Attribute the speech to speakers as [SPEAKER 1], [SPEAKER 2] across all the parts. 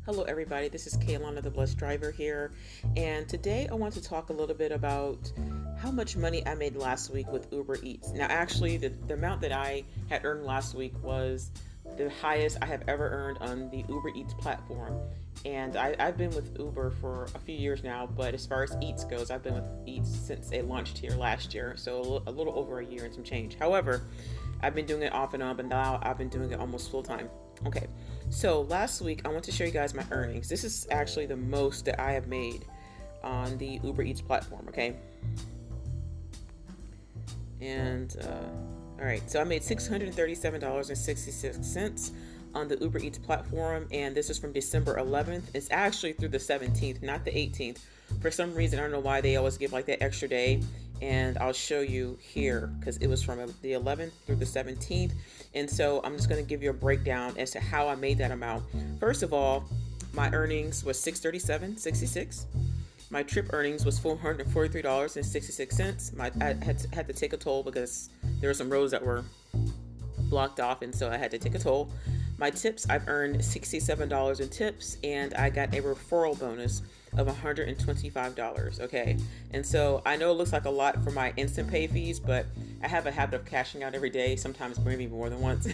[SPEAKER 1] Hello everybody, this is Kaylana the Blessed Driver here, and today I want to talk a little bit about how much money I made last week with Uber Eats. Now actually the amount that I had earned last week was the highest I have ever earned on the Uber Eats platform. And I've been with Uber for a few years now, but as far as Eats goes, I've been with Eats since it launched here last year, so a little over a year and some change. However, I've been doing it off and on, but now I've been doing it almost full time. Okay, so last week I want to show you guys my earnings. This is actually the most that I have made on the Uber Eats platform, okay? And, all right, so I made $637.66 on the Uber Eats platform, and this is from December 11th. It's actually through the 17th, not the 18th. For some reason, I don't know why they always give like that extra day, and I'll show you here because it was from the 11th through the 17th. And so I'm just going to give you a breakdown as to how I made that amount. First of all, my earnings was $637.66. My trip earnings was $443.66. I had to take a toll because there were some roads that were blocked off, and so I had to take a toll. My tips, I've earned $67 in tips, and I got a referral bonus of $125, okay? And so I know it looks like a lot for my instant pay fees, but I have a habit of cashing out every day, sometimes maybe more than once.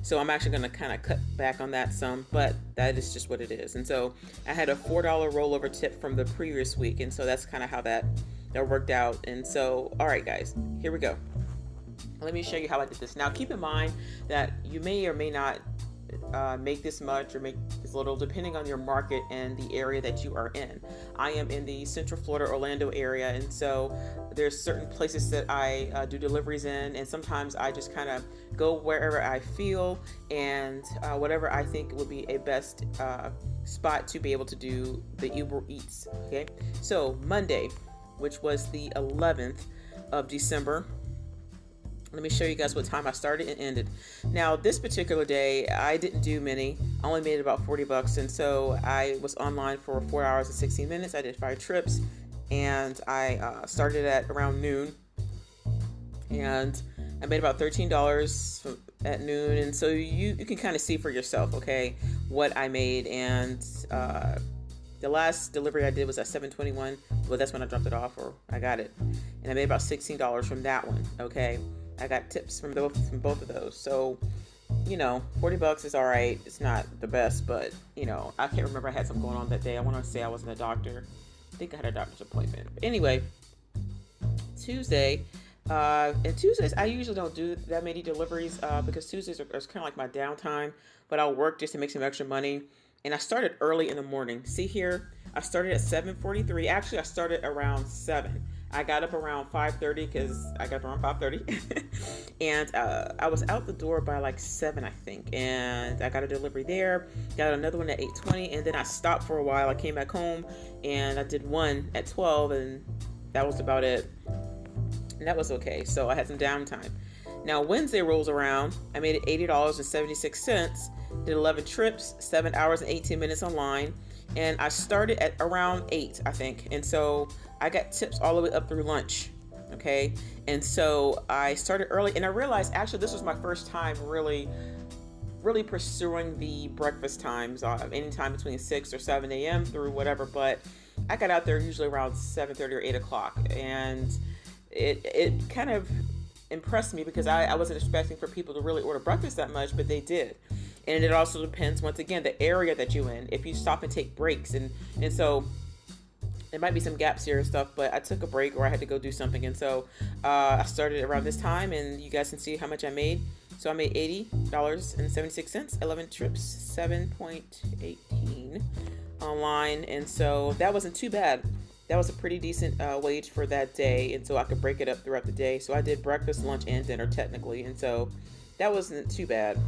[SPEAKER 1] So I'm actually going to kind of cut back on that some, but that is just what it is. And so I had a $4 rollover tip from the previous week, and so that's kind of how that worked out. And so, all right, guys, here we go. Let me show you how I did this. Now, keep in mind that you may or may not make this much or make this little depending on your market and the area that you are in. I am in the Central Florida, Orlando area, and so there's certain places that I do deliveries in, and sometimes I just kind of go wherever I feel and whatever I think would be a best spot to be able to do the Uber Eats. Okay, so Monday, which was the 11th of December. Let me show you guys what time I started and ended. Now, this particular day, I didn't do many. I only made about $40, and so I was online for 4 hours and 16 minutes. I did 5 trips, and I started at around noon, and I made about $13 at noon. And so you can kind of see for yourself, okay, what I made. And the last delivery I did was at 7:21. Well, that's when I dropped it off, or I got it, and I made about $16 from that one. Okay. I got tips from both of those. So, you know, $40 is all right. It's not the best, but, you know, I can't remember. I had something going on that day. I want to say I wasn't a doctor. I think I had a doctor's appointment. But anyway, Tuesday, and Tuesdays, I usually don't do that many deliveries because Tuesdays are kind of like my downtime, but I'll work just to make some extra money. And I started early in the morning. See here, I started at 7:43. Actually, I started around 7. I got up around 5:30 because I got up around 5:30. And I was out the door by like 7, I think. And I got a delivery there. Got another one at 8:20. And then I stopped for a while. I came back home and I did one at 12. And that was about it. And that was okay. So I had some downtime. Now, Wednesday rolls around. I made it $80.76. Did 11 trips, 7 hours and 18 minutes online. And I started at around 8, I think. And so I got tips all the way up through lunch. Okay. And so I started early, and I realized actually this was my first time really pursuing the breakfast times, anytime between 6 or 7 a.m. through whatever. But I got out there usually around 7:30 or 8 o'clock. And it kind of impressed me because I wasn't expecting for people to really order breakfast that much, but they did. And it also depends, once again, the area that you're in. If you stop and take breaks, and so there might be some gaps here and stuff, but I took a break or I had to go do something. And so I started around this time, and you guys can see how much I made. So I made $80.76, 11 trips, 7.18 online. And so that wasn't too bad. That was a pretty decent wage for that day. And so I could break it up throughout the day. So I did breakfast, lunch, and dinner technically. And so that wasn't too bad.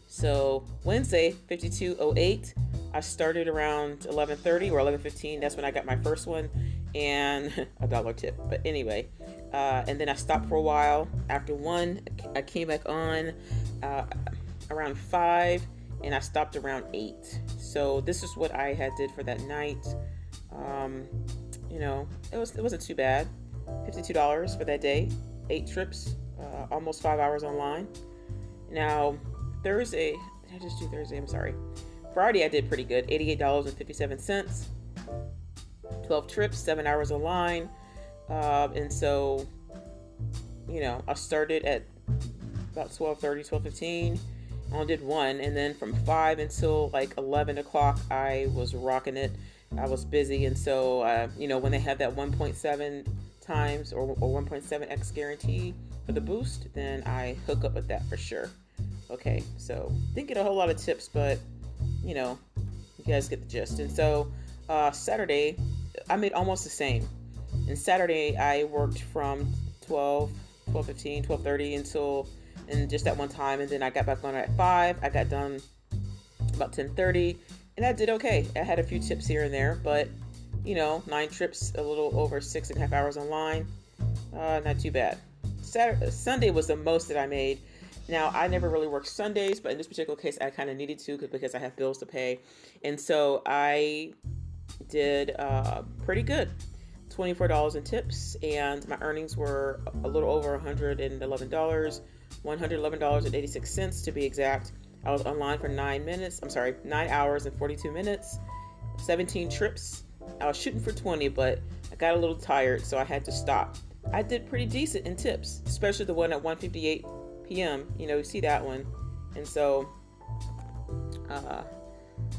[SPEAKER 1] So Wednesday, 52:08. I started around 11:30 or 11:15. That's when I got my first one, and a dollar tip. But anyway, and then I stopped for a while. After 1, I came back on around 5, and I stopped around 8. So this is what I had did for that night. You know, it wasn't too bad. $52 for that day. 8 trips, almost 5 hours online. Now Thursday, did I just do Thursday? I'm sorry. Friday I did pretty good, $88.57, 12 trips, 7 hours of line. And so, I started at about 12:30, 12:15. I only did one, and then from 5 until like 11 o'clock, I was rocking it. I was busy, and so, when they have that 1.7 times or 1.7x guarantee for the boost, then I hook up with that for sure. Okay, so didn't get a whole lot of tips, but, you guys get the gist. And so, Saturday, I made almost the same. And Saturday, I worked from 12:15, 12:30 until, and just that one time, and then I got back on at 5. I got done about 10:30, and I did okay. I had a few tips here and there, but 9 trips, a little over 6.5 hours online, not too bad. Sunday was the most that I made. Now, I never really worked Sundays, but in this particular case, I kind of needed to because I have bills to pay, and so I did pretty good. $24 in tips, and my earnings were a little over $111, $111.86 to be exact. I was online for 9 hours and 42 minutes, 17 trips. I was shooting for 20, but I got a little tired, so I had to stop. I did pretty decent in tips, especially the one at 1:58 p.m. You see that one. And so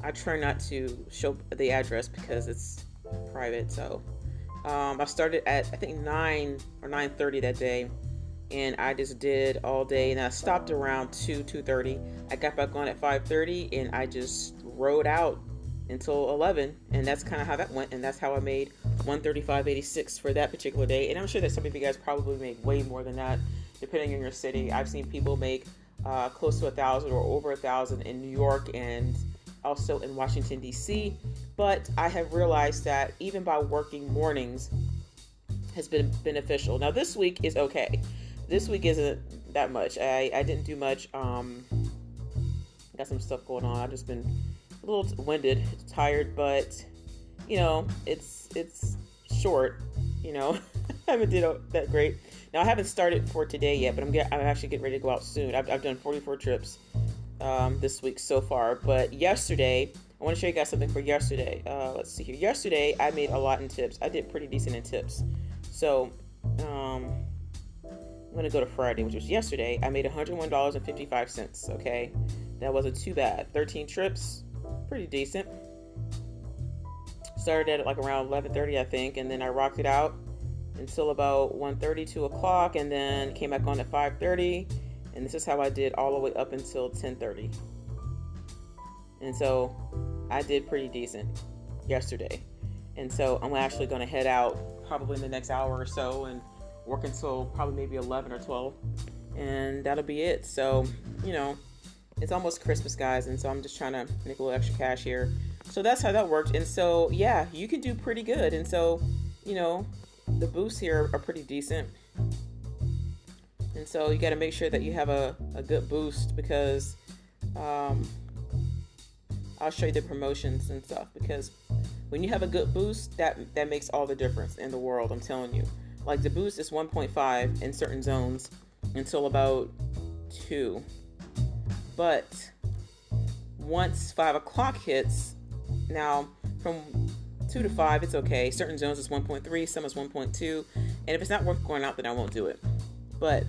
[SPEAKER 1] I try not to show the address because it's private. So I started at, I think, 9 or 9:30 that day, and I just did all day, and I stopped around 2:30. I got back on at 5:30, and I just rode out until 11, and that's kind of how that went, and that's how I made $135.86 for that particular day. And I'm sure that some of you guys probably make way more than that, depending on your city. I've seen people make close to 1,000 or over 1,000 in New York and also in Washington, D.C., but I have realized that even by working mornings has been beneficial. Now, this week is okay. This week isn't that much. I didn't do much. Got some stuff going on. I've just been a little winded, tired, but it's short. I haven't did that great. Now, I haven't started for today yet, but I'm actually getting ready to go out soon. I've done 44 trips this week so far, but yesterday, I want to show you guys something for yesterday. Let's see here. Yesterday, I made a lot in tips. I did pretty decent in tips. So, I'm going to go to Friday, which was yesterday. I made $101.55, okay? That wasn't too bad. 13 trips, pretty decent. Started at like around 11:30, I think, and then I rocked it out until about 1:30, 2 o'clock, and then came back on at 5:30, and this is how I did all the way up until 10:30. And so I did pretty decent yesterday. And so I'm actually going to head out probably in the next hour or so and work until probably maybe 11 or 12, and that'll be it. So, it's almost Christmas, guys, and so I'm just trying to make a little extra cash here. So that's how that worked. And so, yeah, you can do pretty good. And so, the boosts here are pretty decent. And so you got to make sure that you have a good boost, because I'll show you the promotions and stuff, because when you have a good boost, that makes all the difference in the world, I'm telling you. Like, the boost is 1.5 in certain zones until about 2. But once 5 o'clock hits, now from 2 to 5, it's okay. Certain zones is 1.3, some is 1.2. And if it's not worth going out, then I won't do it. But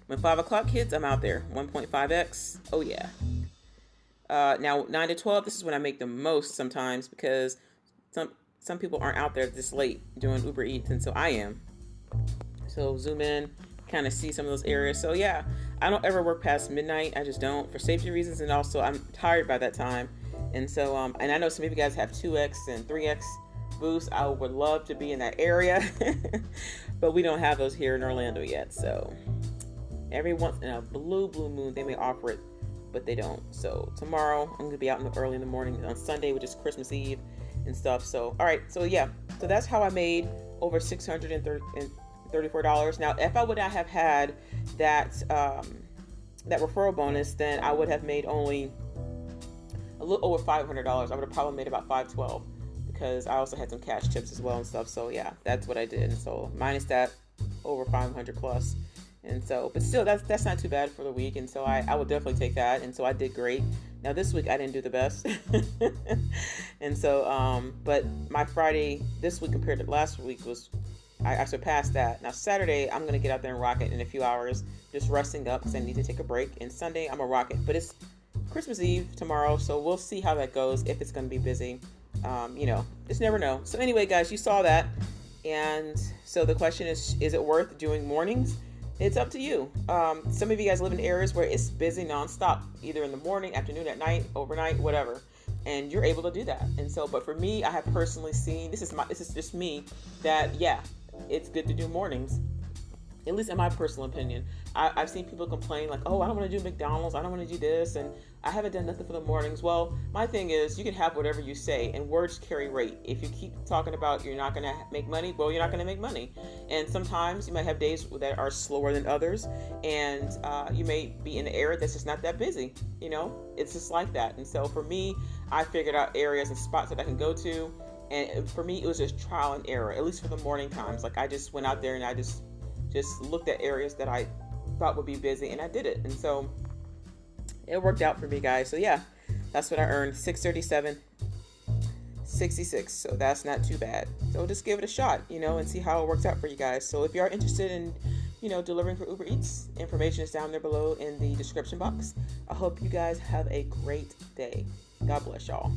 [SPEAKER 1] when 5 o'clock hits, I'm out there. 1.5x, oh yeah. Now, 9 to 12, this is when I make the most sometimes, because some people aren't out there this late doing Uber Eats, and so I am. So zoom in, kind of see some of those areas. So yeah, I don't ever work past midnight. I just don't, for safety reasons, and also I'm tired by that time. And so, and I know some of you guys have 2x and 3x boosts. I would love to be in that area, but we don't have those here in Orlando yet. So every once in a blue moon, they may offer it, but they don't. So tomorrow, I'm gonna be out early in the morning on Sunday, which is Christmas Eve and stuff. So, all right. So yeah, so that's how I made over $634. Now, if I would not have had that referral bonus, then I would have made only a little over $500. I would have probably made about $512, because I also had some cash tips as well and stuff. So yeah, that's what I did. And so minus that, over 500 plus. And so, but still, that's not too bad for the week. And so I would definitely take that. And so I did great. Now this week I didn't do the best. And so but my Friday this week compared to last week was, I surpassed that. Now Saturday I'm gonna get out there and rock it in a few hours, just resting up because I need to take a break. And Sunday I'm gonna rock it, but it's Christmas Eve tomorrow, so we'll see how that goes, if it's gonna be busy. Just never know. So anyway, guys, you saw that. And so the question is it worth doing mornings? It's up to you. Some of you guys live in areas where it's busy nonstop, either in the morning, afternoon, at night, overnight, whatever, and you're able to do that. And so, but for me, I have personally seen, this is just me, that yeah, it's good to do mornings. At least in my personal opinion. I've seen people complain like, oh, I don't want to do McDonald's, I don't want to do this, and I haven't done nothing for the mornings. Well, my thing is, you can have whatever you say, and words carry weight. If you keep talking about you're not going to make money, well, you're not going to make money. And sometimes you might have days that are slower than others, and you may be in an area that's just not that busy. It's just like that. And so for me, I figured out areas and spots that I can go to, and for me, it was just trial and error, at least for the morning times. Like I just went out there and I just looked at areas that I thought would be busy, and I did it. And so it worked out for me, guys. So yeah, that's what I earned, $637.66. So that's not too bad. So just give it a shot, and see how it works out for you guys. So if you are interested in delivering for Uber Eats, information is down there below in the description box. I hope you guys have a great day. God bless y'all.